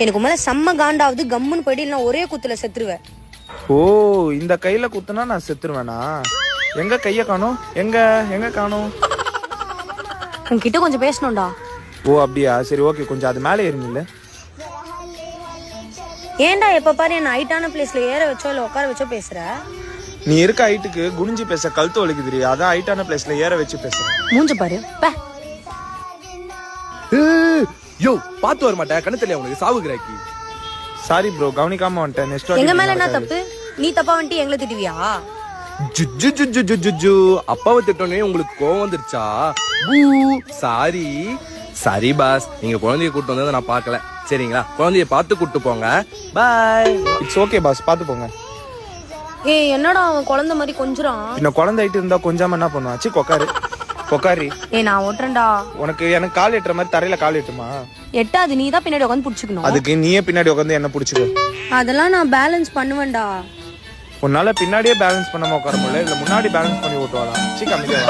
எனக்கு மேல செம்ம காண்டாவது, கம்முன்னு போயிட்டு இல்ல ஒரே குத்துல செத்துருவேன். ஓ, இந்த கையில குத்துனா நான் செத்துருவேனா? எங்க கைய காணோம்? எங்க காணோம்? உன்கிட்ட கொஞ்சம் பேசணும்டா. ஓ அப்படியா, சரி ஓகே, கொஞ்சம் அது மேலே ஏறினில்ல. ஏன்டா எப்ப பாரு என்ன ஹைட்டான பிளேஸ்ல ஏற வச்சோ இல்ல உட்கார வச்சோ பேசுற? நீ இருக்க ஹைட்டுக்கு குனிஞ்சு பேச கழுத்து வலிக்குது, அதான் ஹைட்டான பிளேஸ்ல ஏற வச்சு பேசுறேன். மூஞ்ச பாரு. யோ, பாத்து வர மாட்டேன், கண்ணு தெரியல உனக்கு, சாவுகிறாக்கி. சாரி ப்ரோ, கவனிக்காம வந்துட்டேன். நெக்ஸ்ட் எங்க மேல என்ன தப்பு? நீ தப்பா வந்துட்டு எங்களை திட்டுவியா? ஜுஜு அப்பாவை திட்டோன்னே உங்களுக்கு கோவம் வந்துருச்சா? சாரி சாரி பாஸ், நீங்க குழந்தைய கூட்டு வந்ததை நான் பார்க்கல. சரிங்களா, குழந்தைய பார்த்து கூட்டு போங்க. பாய். இட்ஸ் ஓகே பாஸ், பாத்து போங்க. ஏய், என்னடா அவன் குழந்தை மாதிரி கொஞ்சறான்? இன்னும் குழந்தை ஆயிட்டு இருந்தா கொஞ்சாம என்ன பண்ணுவான்? சி கொக்காரி. ஏய், நான் ஓட்டுறேன்டா. எனக்கு கால் எட்டுற மாதிரி தரையில கால் எட்டுமா? எட்டாது, நீ தான் பின்னாடி உட்காந்து புடிச்சுக்கணும். அதுக்கு நீயே பின்னாடி உட்காந்து என்ன புடிச்சுக்கோ. அதெல்லாம் நான் பேலன்ஸ் பண்ணுவேன்டா. உன்னால பின்னாடியே பேலன்ஸ் பண்ணாம உட்கார முடியல, இல்ல முன்னாடி பேலன்ஸ் பண்ணி ஓட்டுவாளா? சி கம்மியா